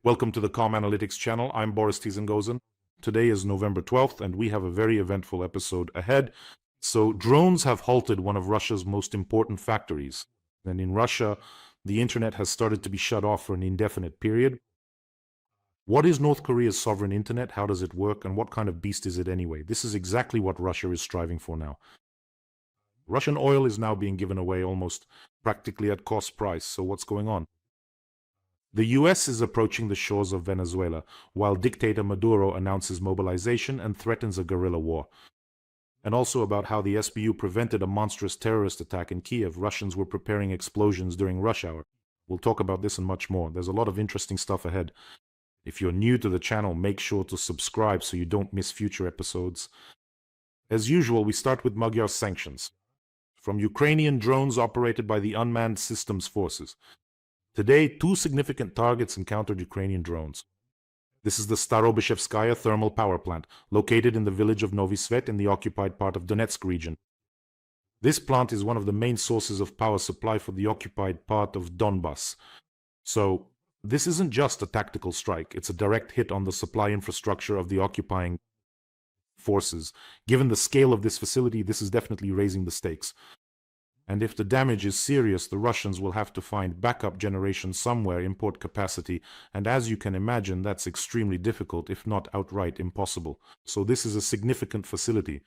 Welcome to the Calm Analytics channel. I'm Boris Tizengauzen. Today is November 12th, and we have a very eventful episode ahead. So, drones have halted one of Russia's most important factories. And in Russia, the internet has started to be shut off for an indefinite period. What is North Korea's sovereign internet? How does it work? And what kind of beast is it anyway? This is exactly what Russia is striving for now. Russian oil is now being given away almost practically at cost price. So, what's going on? The US is approaching the shores of Venezuela, while dictator Maduro announces mobilization and threatens a guerrilla war. And also about how the SBU prevented a monstrous terrorist attack in Kiev. Russians were preparing explosions during rush hour. We'll talk about this and much more. There's a lot of interesting stuff ahead. If you're new to the channel, make sure to subscribe so you don't miss future episodes. As usual, we start with Magyar's sanctions. From Ukrainian drones operated by the Unmanned Systems Forces. Today, two significant targets encountered Ukrainian drones. This is the Starobishevskaya thermal power plant, located in the village of Novi Svet in the occupied part of Donetsk region. This plant is one of the main sources of power supply for the occupied part of Donbas. So, this isn't just a tactical strike, it's a direct hit on the supply infrastructure of the occupying forces. Given the scale of this facility, this is definitely raising the stakes. And if the damage is serious, the Russians will have to find backup generation somewhere in port capacity, and as you can imagine, that's extremely difficult, if not outright impossible. So this is a significant facility.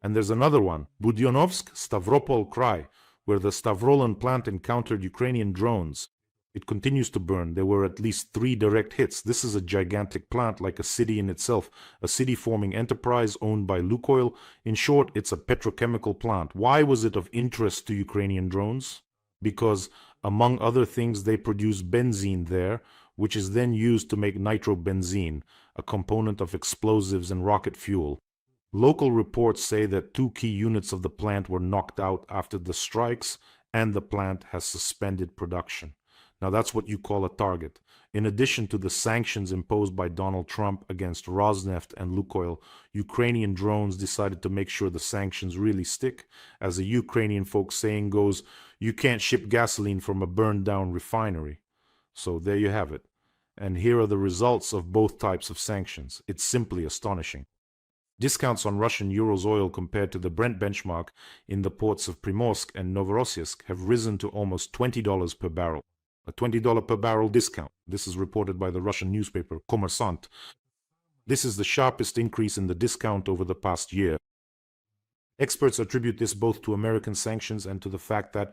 And there's another one, Budyonovsk, Stavropol Krai, where the Stavrolan plant encountered Ukrainian drones. It continues to burn. There were at least 3 direct hits. This is a gigantic plant, like a city in itself, a city-forming enterprise owned by Lukoil. In short, it's a petrochemical plant. Why was it of interest to Ukrainian drones? Because, among other things, they produce benzene there, which is then used to make nitrobenzene, a component of explosives and rocket fuel. Local reports say that 2 key units of the plant were knocked out after the strikes, and the plant has suspended production. Now that's what you call a target. In addition to the sanctions imposed by Donald Trump against Rosneft and Lukoil, Ukrainian drones decided to make sure the sanctions really stick. As a Ukrainian folk saying goes, you can't ship gasoline from a burned down refinery. So there you have it. And here are the results of both types of sanctions. It's simply astonishing. Discounts on Russian Urals oil compared to the Brent benchmark in the ports of Primorsk and Novorossiysk have risen to almost $20 per barrel. A $20 per barrel discount. This is reported by the Russian newspaper Kommersant. This is the sharpest increase in the discount over the past year. Experts attribute this both to American sanctions and to the fact that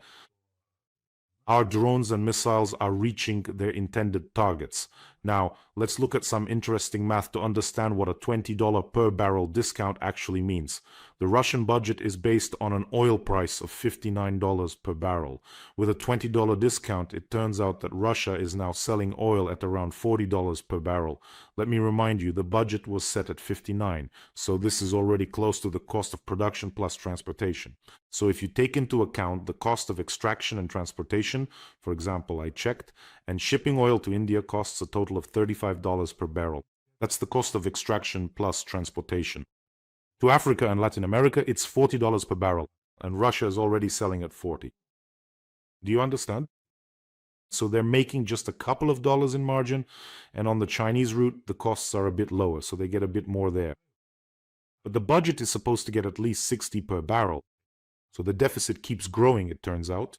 our drones and missiles are reaching their intended targets. Now, let's look at some interesting math to understand what a $20 per barrel discount actually means. The Russian budget is based on an oil price of $59 per barrel. With a $20 discount, it turns out that Russia is now selling oil at around $40 per barrel. Let me remind you, the budget was set at $59, so this is already close to the cost of production plus transportation. So if you take into account the cost of extraction and transportation, for example, I checked, and shipping oil to India costs a total of $35 per barrel. That's the cost of extraction plus transportation. To Africa and Latin America, it's $40 per barrel, and Russia is already selling at $40. Do you understand? So they're making just a couple of dollars in margin, and on the Chinese route, the costs are a bit lower, so they get a bit more there. But the budget is supposed to get at least $60 per barrel, so the deficit keeps growing, it turns out.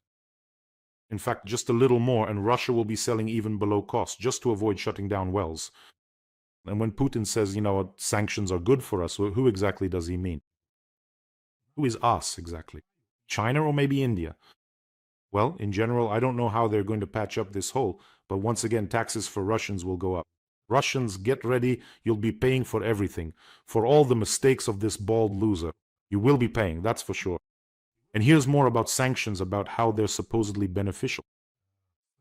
In fact, just a little more, and Russia will be selling even below cost, just to avoid shutting down wells. And when Putin says, sanctions are good for us, who exactly does he mean? Who is us, exactly? China or maybe India? Well, in general, I don't know how they're going to patch up this hole, but once again, taxes for Russians will go up. Russians, get ready, you'll be paying for everything. For all the mistakes of this bald loser. You will be paying, that's for sure. And here's more about sanctions, about how they're supposedly beneficial.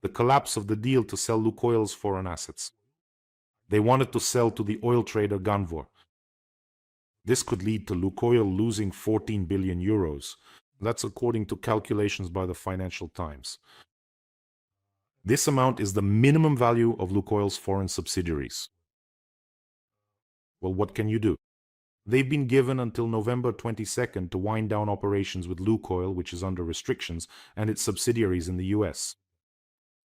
The collapse of the deal to sell Lukoil's foreign assets. They wanted to sell to the oil trader Ganvor. This could lead to Lukoil losing 14 billion euros. That's according to calculations by the Financial Times. This amount is the minimum value of Lukoil's foreign subsidiaries. Well, what can you do? They've been given until November 22nd to wind down operations with Lukoil, which is under restrictions, and its subsidiaries in the US.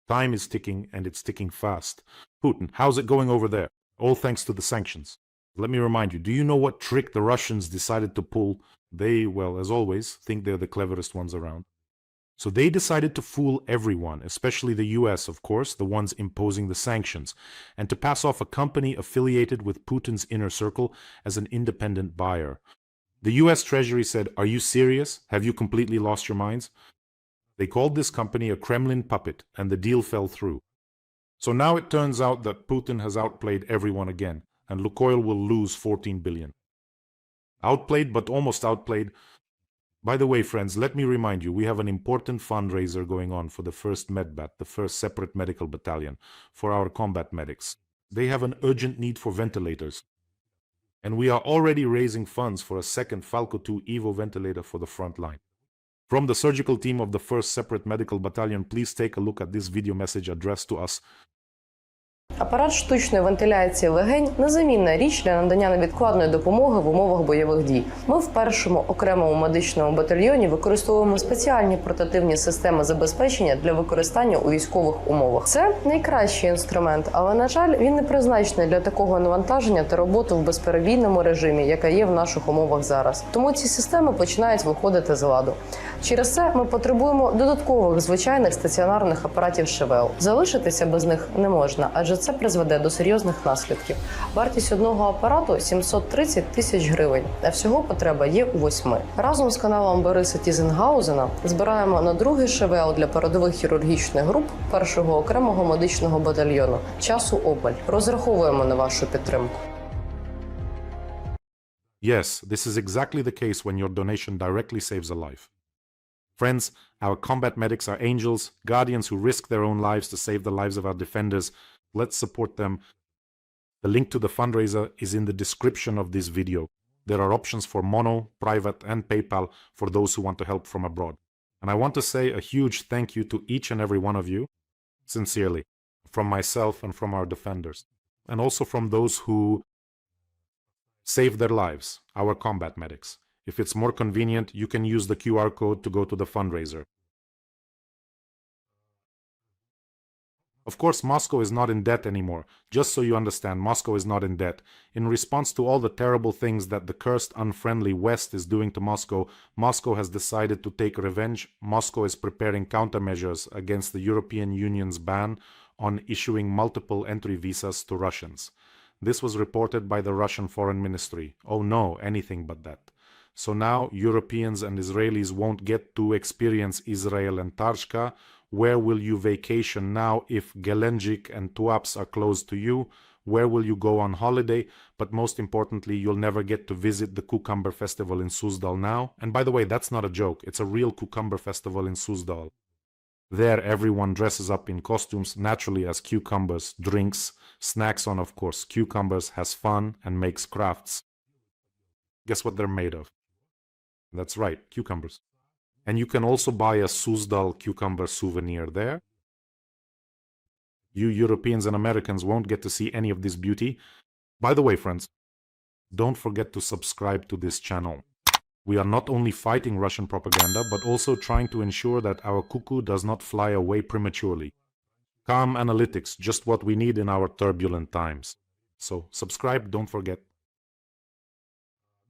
Time is ticking, and it's ticking fast. Putin, how's it going over there? All thanks to the sanctions. Let me remind you, do you know what trick the Russians decided to pull? They, well, as always, think they're the cleverest ones around. So they decided to fool everyone, especially the US, of course, the ones imposing the sanctions, and to pass off a company affiliated with Putin's inner circle as an independent buyer. The US Treasury said, "Are you serious? Have you completely lost your minds?" They called this company a Kremlin puppet, and the deal fell through. So now it turns out that Putin has outplayed everyone again, and Lukoil will lose 14 billion. Outplayed, but almost outplayed. By the way, friends, let me remind you, we have an important fundraiser going on for the 1st Medbat, the 1st Separate Medical Battalion, for our combat medics. They have an urgent need for ventilators. And we are already raising funds for a second Falco 2 Evo ventilator for the front line. From the surgical team of the 1st Separate Medical Battalion, please take a look at this video message addressed to us. Апарат штучної вентиляції легень – незамінна річ для надання невідкладної допомоги в умовах бойових дій. Ми в 1-му окремому медичному батальйоні використовуємо спеціальні портативні системи забезпечення для використання у військових умовах. Це найкращий інструмент, але, на жаль, він не призначений для такого навантаження та роботи в безперебійному режимі, яка є в наших умовах зараз. Тому ці системи починають виходити з ладу. Через це ми потребуємо додаткових звичайних стаціонарних апаратів ШВЛ. Залишитися без них не можна, адже це призведе до серйозних наслідків. Вартість одного апарату – 730 тисяч гривень, а всього потреба є у 8. Разом з каналом Бориса Тізенгаузена збираємо на другий ШВЛ для передових хірургічних груп 1-го окремого медичного батальйону. Часу обмаль. Розраховуємо на вашу підтримку. Yes, this is exactly the case when your donation directly saves a life. Friends, our combat medics are angels, guardians who risk their own lives to save the lives of our defenders. Let's support them. The link to the fundraiser is in the description of this video. There are options for mono, private, and PayPal for those who want to help from abroad. And I want to say a huge thank you to each and every one of you, sincerely, from myself and from our defenders, and also from those who save their lives, our combat medics. If it's more convenient, you can use the QR code to go to the fundraiser. Of course, Moscow is not in debt anymore. Just so you understand, Moscow is not in debt. In response to all the terrible things that the cursed, unfriendly West is doing to Moscow, Moscow has decided to take revenge. Moscow is preparing countermeasures against the European Union's ban on issuing multiple entry visas to Russians. This was reported by the Russian Foreign Ministry. Oh no, anything but that. So now Europeans and Israelis won't get to experience Israel and Tarshka. Where will you vacation now if Gelendzhik and Tuapse are close to you? Where will you go on holiday? But most importantly, you'll never get to visit the Cucumber Festival in Suzdal now. And by the way, that's not a joke. It's a real Cucumber Festival in Suzdal. There, everyone dresses up in costumes, naturally as cucumbers, drinks, snacks on, of course, cucumbers, has fun, and makes crafts. Guess what they're made of? That's right, cucumbers. And you can also buy a Suzdal cucumber souvenir there. You Europeans and Americans won't get to see any of this beauty. By the way, friends, don't forget to subscribe to this channel. We are not only fighting Russian propaganda, but also trying to ensure that our cuckoo does not fly away prematurely. Calm analytics, just what we need in our turbulent times. So, subscribe, don't forget.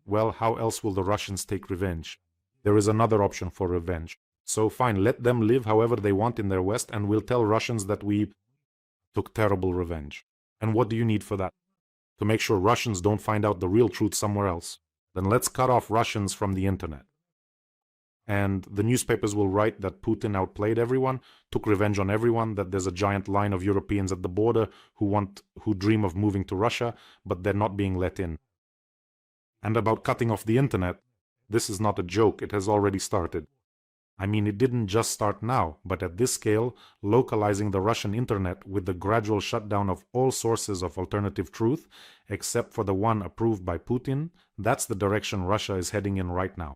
Well, how else will the Russians take revenge? There is another option for revenge. So fine, let them live however they want in their West, and we'll tell Russians that we took terrible revenge. And what do you need for that? To make sure Russians don't find out the real truth somewhere else. Then let's cut off Russians from the internet. And the newspapers will write that Putin outplayed everyone, took revenge on everyone, that there's a giant line of Europeans at the border who dream of moving to Russia, but they're not being let in. And about cutting off the internet, this is not a joke, it has already started. I mean, it didn't just start now, but at this scale, localizing the Russian internet with the gradual shutdown of all sources of alternative truth, except for the one approved by Putin, that's the direction Russia is heading in right now.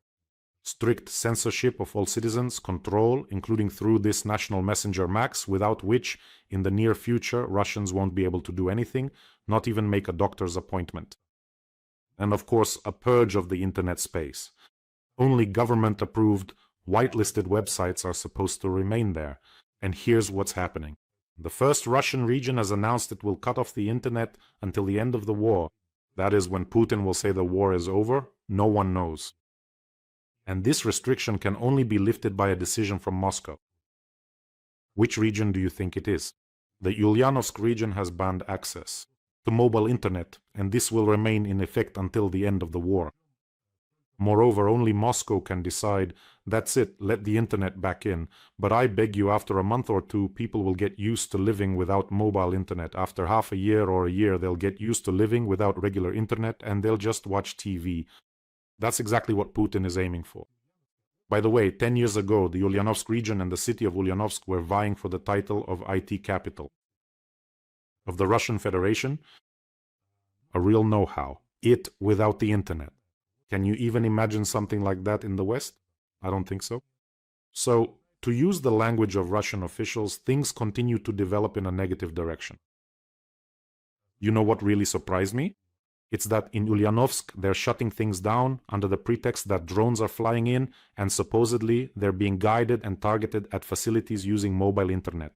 Strict censorship of all citizens, control, including through this national messenger Max, without which, in the near future, Russians won't be able to do anything, not even make a doctor's appointment. And of course, a purge of the internet space. Only government-approved, whitelisted websites are supposed to remain there. And here's what's happening. The first Russian region has announced it will cut off the internet until the end of the war. That is, when Putin will say the war is over, no one knows. And this restriction can only be lifted by a decision from Moscow. Which region do you think it is? The Ulyanovsk region has banned access to mobile internet, and this will remain in effect until the end of the war. Moreover, only Moscow can decide, that's it, let the internet back in. But I beg you, after a month or two, people will get used to living without mobile internet. After half a year or a year, they'll get used to living without regular internet, and they'll just watch TV. That's exactly what Putin is aiming for. By the way, 10 years ago, the Ulyanovsk region and the city of Ulyanovsk were vying for the title of IT capital of the Russian Federation. A real know-how. It without the internet. Can you even imagine something like that in the West? I don't think so. So, to use the language of Russian officials, things continue to develop in a negative direction. You know what really surprised me? It's that in Ulyanovsk, they're shutting things down under the pretext that drones are flying in, and supposedly they're being guided and targeted at facilities using mobile internet.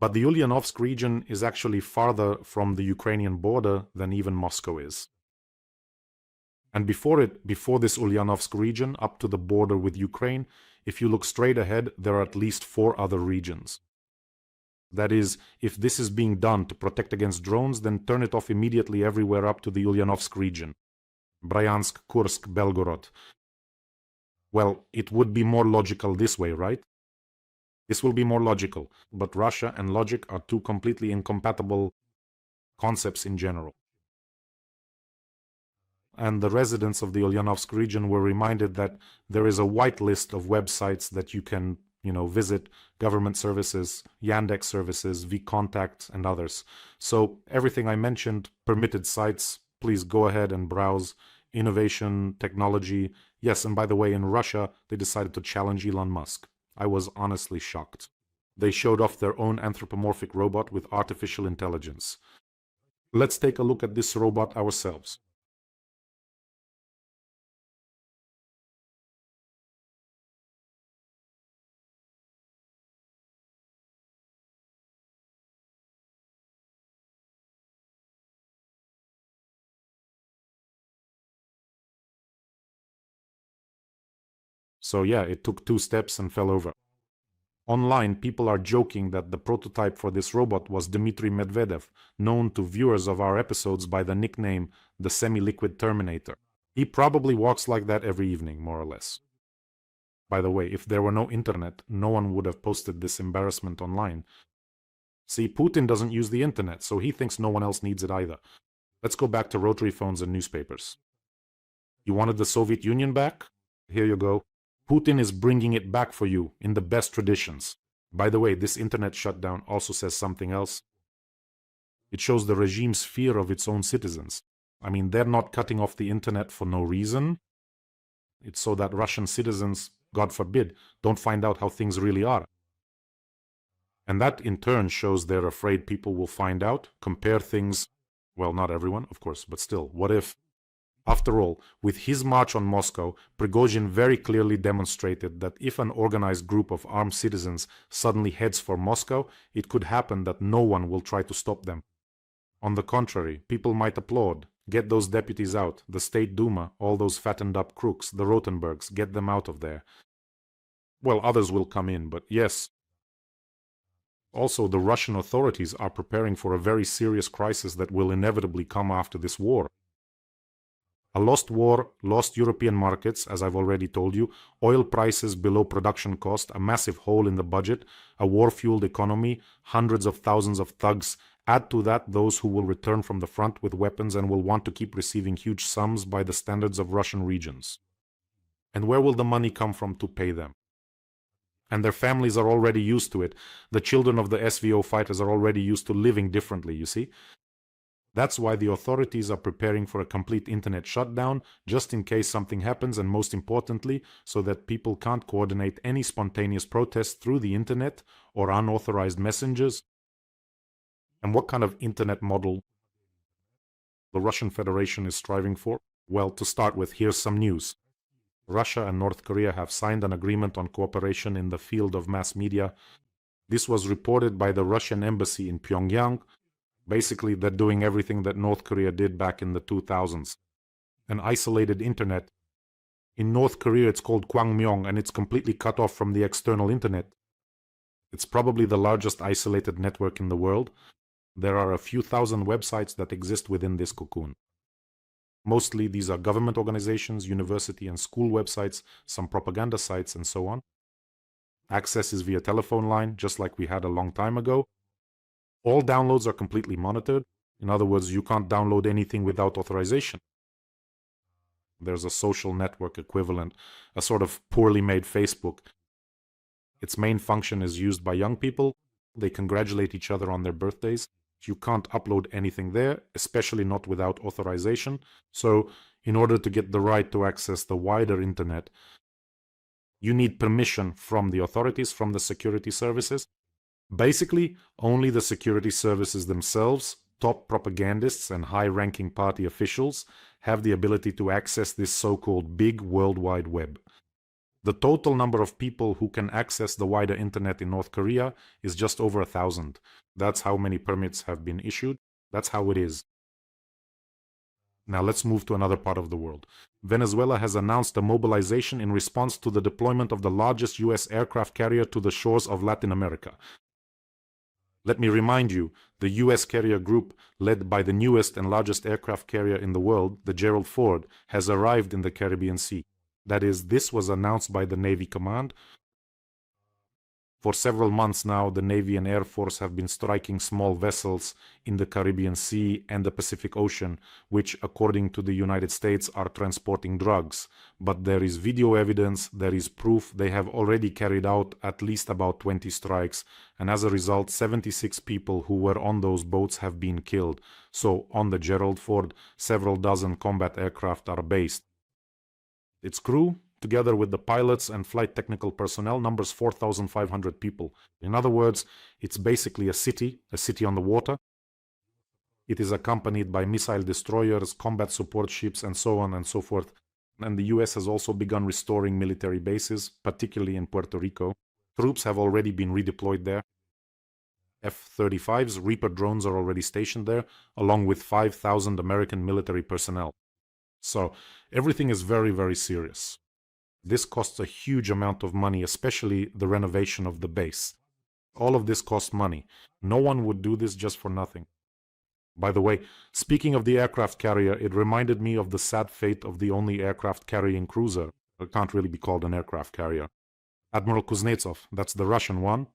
But the Ulyanovsk region is actually farther from the Ukrainian border than even Moscow is. And before this Ulyanovsk region, up to the border with Ukraine, if you look straight ahead, there are at least 4 other regions. That is, if this is being done to protect against drones, then turn it off immediately everywhere up to the Ulyanovsk region. Bryansk, Kursk, Belgorod. Well, it would be more logical this way, right? This will be more logical, but Russia and logic are two completely incompatible concepts in general. And the residents of the Ulyanovsk region were reminded that there is a white list of websites that you can, visit, government services, Yandex services, vContact, and others. So everything I mentioned, permitted sites, please go ahead and browse. Innovation, technology. Yes, and by the way, in Russia, they decided to challenge Elon Musk. I was honestly shocked. They showed off their own anthropomorphic robot with artificial intelligence. Let's take a look at this robot ourselves. So yeah, it took 2 steps and fell over. Online, people are joking that the prototype for this robot was Dmitry Medvedev, known to viewers of our episodes by the nickname the Semi-Liquid Terminator. He probably walks like that every evening, more or less. By the way, if there were no internet, no one would have posted this embarrassment online. See, Putin doesn't use the internet, so he thinks no one else needs it either. Let's go back to rotary phones and newspapers. You wanted the Soviet Union back? Here you go. Putin is bringing it back for you in the best traditions. By the way, this internet shutdown also says something else. It shows the regime's fear of its own citizens. I mean, they're not cutting off the internet for no reason. It's so that Russian citizens, God forbid, don't find out how things really are. And that in turn shows they're afraid people will find out, compare things. Well, not everyone, of course, but still, what if? After all, with his march on Moscow, Prigozhin very clearly demonstrated that if an organized group of armed citizens suddenly heads for Moscow, it could happen that no one will try to stop them. On the contrary, people might applaud, get those deputies out, the State Duma, all those fattened up crooks, the Rotenbergs, get them out of there. Well, others will come in, but yes. Also, the Russian authorities are preparing for a very serious crisis that will inevitably come after this war. A lost war, lost European markets, as I've already told you, oil prices below production cost, a massive hole in the budget, a war-fueled economy, hundreds of thousands of thugs. Add to that those who will return from the front with weapons and will want to keep receiving huge sums by the standards of Russian regions. And where will the money come from to pay them? And their families are already used to it. The children of the SVO fighters are already used to living differently, you see? That's why the authorities are preparing for a complete internet shutdown, just in case something happens, and most importantly, so that people can't coordinate any spontaneous protests through the internet or unauthorized messengers. And what kind of internet model the Russian Federation is striving for? Well, to start with, here's some news. Russia and North Korea have signed an agreement on cooperation in the field of mass media. This was reported by the Russian embassy in Pyongyang. Basically, they're doing everything that North Korea did back in the 2000s. An isolated internet. In North Korea, it's called Kwangmyong, and it's completely cut off from the external internet. It's probably the largest isolated network in the world. There are a few thousand websites that exist within this cocoon. Mostly these are government organizations, university and school websites, some propaganda sites, and so on. Access is via telephone line, just like we had a long time ago. All downloads are completely monitored. In other words, you can't download anything without authorization. There's a social network equivalent, a sort of poorly made Facebook. Its main function is used by young people. They congratulate each other on their birthdays. You can't upload anything there, especially not without authorization. So, in order to get the right to access the wider internet, you need permission from the authorities, from the security services. Basically, only the security services themselves, top propagandists and high-ranking party officials, have the ability to access this so-called big World Wide Web. The total number of people who can access the wider internet in North Korea is just over 1,000. That's how many permits have been issued. That's how it is. Now let's move to another part of the world. Venezuela has announced a mobilization in response to the deployment of the largest US aircraft carrier to the shores of Latin America. Let me remind you, the US carrier group, led by the newest and largest aircraft carrier in the world, the Gerald Ford, has arrived in the Caribbean Sea. That is, this was announced by the Navy Command. For several months now, the Navy and Air Force have been striking small vessels in the Caribbean Sea and the Pacific Ocean, which, according to the United States, are transporting drugs. But there is video evidence, there is proof they have already carried out at least about 20 strikes, and as a result, 76 people who were on those boats have been killed. So, on the Gerald Ford, several dozen combat aircraft are based. Its crew, together with the pilots and flight technical personnel, numbers 4,500 people. In other words, it's basically a city on the water. It is accompanied by missile destroyers, combat support ships, and so on and so forth. And the US has also begun restoring military bases, particularly in Puerto Rico. Troops have already been redeployed there. F-35s, Reaper drones are already stationed there, along with 5,000 American military personnel. So, everything is very, very serious. This costs a huge amount of money, especially the renovation of the base. All of this costs money. No one would do this just for nothing. By the way, speaking of the aircraft carrier, it reminded me of the sad fate of the only aircraft carrying cruiser. It can't really be called an aircraft carrier. Admiral Kuznetsov, that's the Russian one.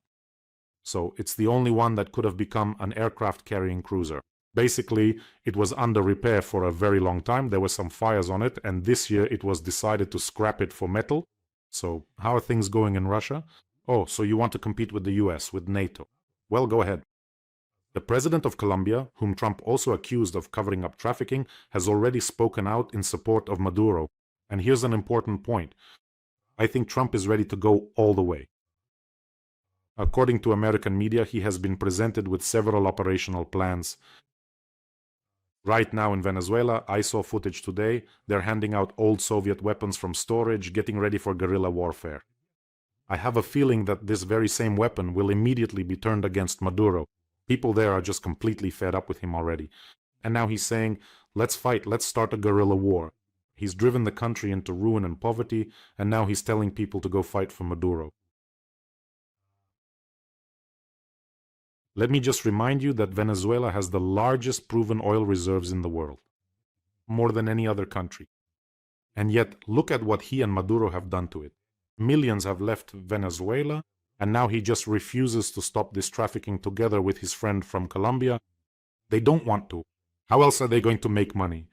So it's the only one that could have become an aircraft carrying cruiser. Basically, it was under repair for a very long time. There were some fires on it, and this year it was decided to scrap it for metal. So, how are things going in Russia? Oh, so you want to compete with the US, with NATO. Well, go ahead. The president of Colombia, whom Trump also accused of covering up trafficking, has already spoken out in support of Maduro. And here's an important point. I think Trump is ready to go all the way. According to American media, he has been presented with several operational plans. Right now in Venezuela, I saw footage today, they're handing out old Soviet weapons from storage, getting ready for guerrilla warfare. I have a feeling that this very same weapon will immediately be turned against Maduro. People there are just completely fed up with him already. And now he's saying, let's fight, let's start a guerrilla war. He's driven the country into ruin and poverty, and now he's telling people to go fight for Maduro. Let me just remind you that Venezuela has the largest proven oil reserves in the world, more than any other country. And yet, look at what he and Maduro have done to it. Millions have left Venezuela, and now he just refuses to stop this trafficking together with his friend from Colombia. They don't want to. How else are they going to make money?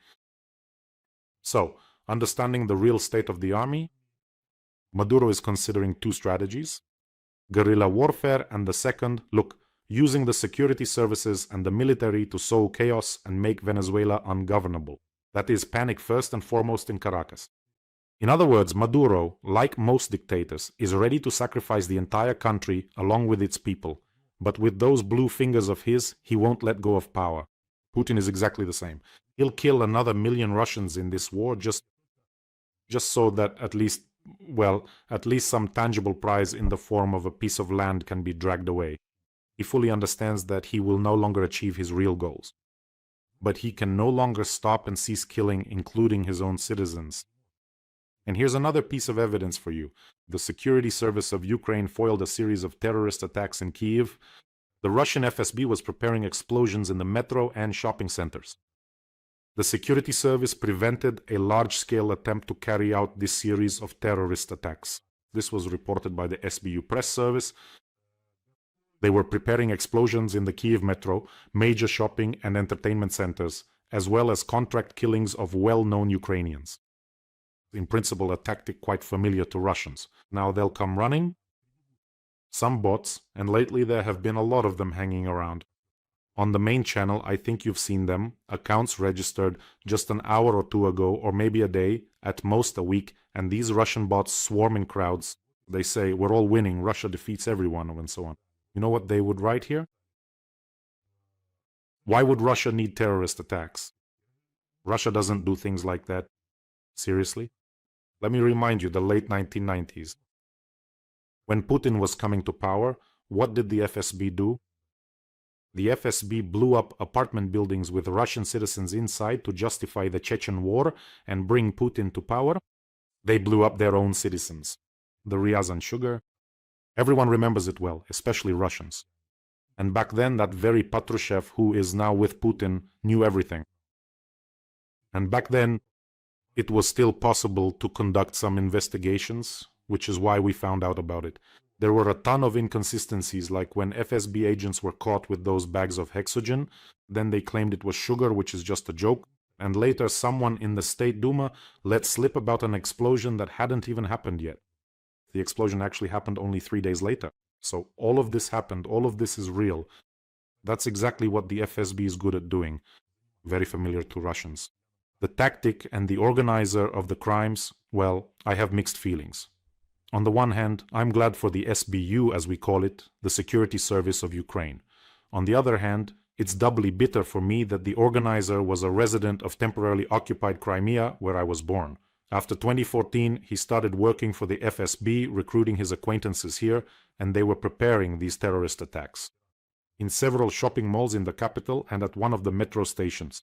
So, understanding the real state of the army, Maduro is considering two strategies: guerrilla warfare, and the second, look, using the security services and the military to sow chaos and make Venezuela ungovernable. That is, panic first and foremost in Caracas. In other words, Maduro, like most dictators, is ready to sacrifice the entire country along with its people. But with those blue fingers of his, he won't let go of power. Putin is exactly the same. He'll kill another 1 million Russians in this war just so that at least well, at least some tangible prize in the form of a piece of land can be dragged away. He fully understands that he will no longer achieve his real goals. But he can no longer stop and cease killing, including his own citizens. And here's another piece of evidence for you. The security service of Ukraine foiled a series of terrorist attacks in Kiev. The Russian FSB was preparing explosions in the metro and shopping centers. The security service prevented a large-scale attempt to carry out this series of terrorist attacks. This was reported by the SBU press service. They were preparing explosions in the Kiev metro, major shopping and entertainment centers, as well as contract killings of well-known Ukrainians. In principle, a tactic quite familiar to Russians. Now they'll come running, some bots, and lately there have been a lot of them hanging around. On the main channel, I think you've seen them, accounts registered just an hour or two ago, or maybe a day, at most a week, and these Russian bots swarm in crowds. They say, we're all winning, Russia defeats everyone, and so on. You know what they would write here? Why would Russia need terrorist attacks? Russia doesn't do things like that. Seriously? Let me remind you, the late 1990s. When Putin was coming to power, what did the FSB do? The FSB blew up apartment buildings with Russian citizens inside to justify the Chechen war and bring Putin to power. They blew up their own citizens. The Ryazan sugar. Everyone remembers it well, especially Russians. And back then, that very Patrushev, who is now with Putin, knew everything. And back then, it was still possible to conduct some investigations, which is why we found out about it. There were a ton of inconsistencies, like when FSB agents were caught with those bags of hexogen, then they claimed it was sugar, which is just a joke, and later someone in the State Duma let slip about an explosion that hadn't even happened yet. The explosion actually happened only 3 days later. So all of this happened, all of this is real. That's exactly what the FSB is good at doing. Very familiar to Russians. The tactic and the organizer of the crimes, well, I have mixed feelings. On the one hand, I'm glad for the SBU, as we call it, the Security Service of Ukraine. On the other hand, it's doubly bitter for me that the organizer was a resident of temporarily occupied Crimea, where I was born. After 2014, he started working for the FSB, recruiting his acquaintances here, and they were preparing these terrorist attacks. In several shopping malls in the capital and at one of the metro stations.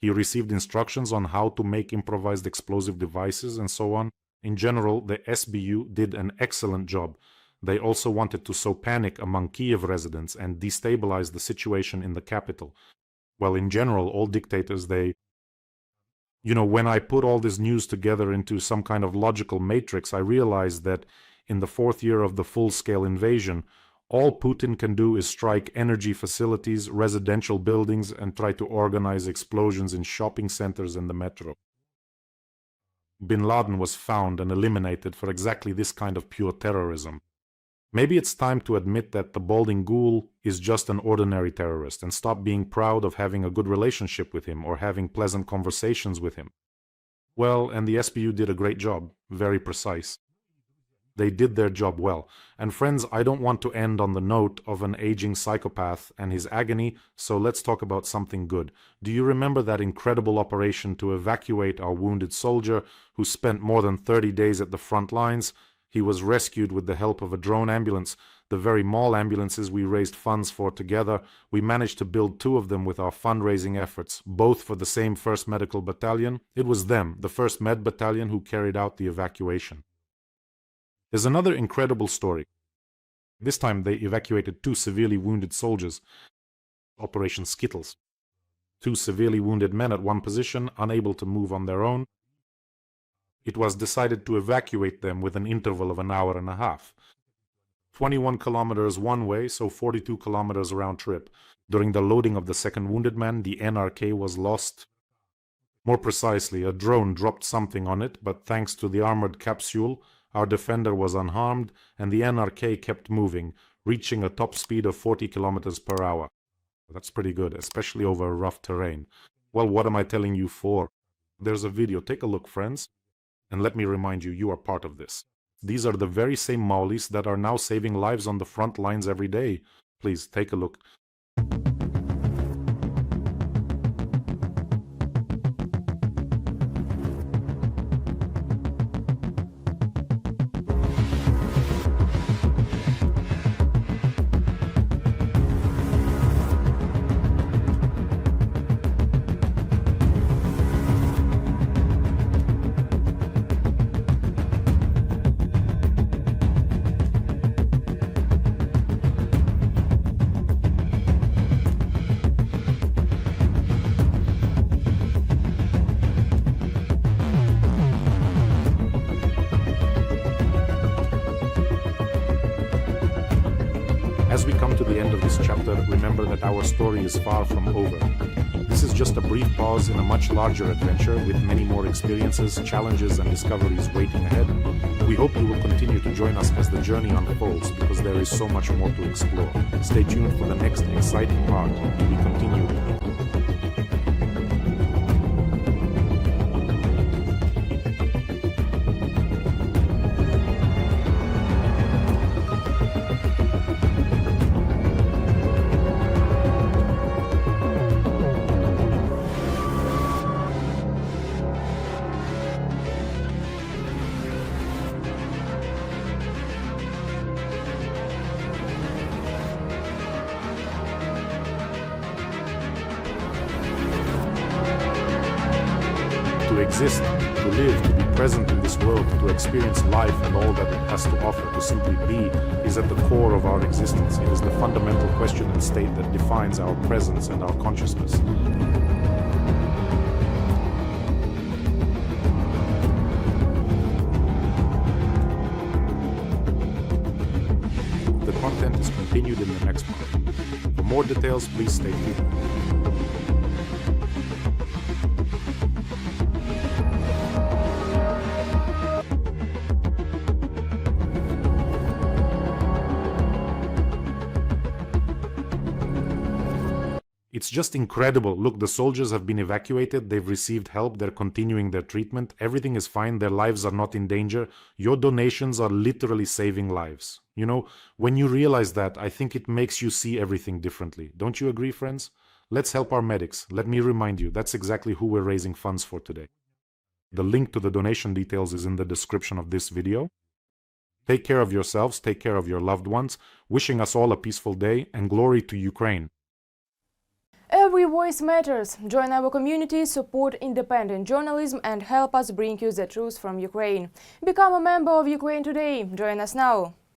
He received instructions on how to make improvised explosive devices and so on. In general, the SBU did an excellent job. They also wanted to sow panic among Kiev residents and destabilize the situation in the capital. Well, in general, all dictators, when I put all this news together into some kind of logical matrix, I realized that in the 4th year of the full-scale invasion, all Putin can do is strike energy facilities, residential buildings, and try to organize explosions in shopping centers and the metro. Bin Laden was found and eliminated for exactly this kind of pure terrorism. Maybe it's time to admit that the balding ghoul is just an ordinary terrorist and stop being proud of having a good relationship with him or having pleasant conversations with him. Well, and the SBU did a great job, very precise. They did their job well. And friends, I don't want to end on the note of an aging psychopath and his agony, so let's talk about something good. Do you remember that incredible operation to evacuate our wounded soldier who spent more than 30 days at the front lines? He was rescued with the help of a drone ambulance, the very mall ambulances we raised funds for together. We managed to build 2 of them with our fundraising efforts, both for the same 1st Medical Battalion. It was them, the 1st Med Battalion, who carried out the evacuation. There's another incredible story. This time they evacuated 2 severely wounded soldiers. Operation Skittles. 2 severely wounded men at one position, unable to move on their own. It was decided to evacuate them with an interval of an hour and a half. 21 kilometers one way, so 42 kilometers round trip. During the loading of the 2nd wounded man, the NRK was lost. More precisely, a drone dropped something on it, but thanks to the armored capsule, our defender was unharmed, and the NRK kept moving, reaching a top speed of 40 kilometers per hour. That's pretty good, especially over rough terrain. Well, what am I telling you for? There's a video. Take a look, friends. And let me remind you, you are part of this. These are the very same Maulis that are now saving lives on the front lines every day. Please, take a look. to the end of this chapter, remember that our story is far from over. This is just a brief pause in a much larger adventure with many more experiences, challenges, and discoveries waiting ahead. We hope you will continue to join us as the journey unfolds, because there is so much more to explore. Stay tuned for the next exciting part. We continue. To exist, to live, to be present in this world, to experience life and all that it has to offer, to simply be, is at the core of our existence. It is the fundamental question and state that defines our presence and our consciousness. The content is continued in the next part. For more details, please stay tuned. It's just incredible. Look, the soldiers have been evacuated, they've received help, they're continuing their treatment, everything is fine, their lives are not in danger. Your donations are literally saving lives. You know, when you realize that, I think it makes you see everything differently. Don't you agree, friends? Let's help our medics. Let me remind you, that's exactly who we're raising funds for today. The link to the donation details is in the description of this video. Take care of yourselves, take care of your loved ones, wishing us all a peaceful day, and glory to Ukraine. Every voice matters. Join our community, support independent journalism, and help us bring you the truth from Ukraine. Become a member of Ukraine Today. Join us now.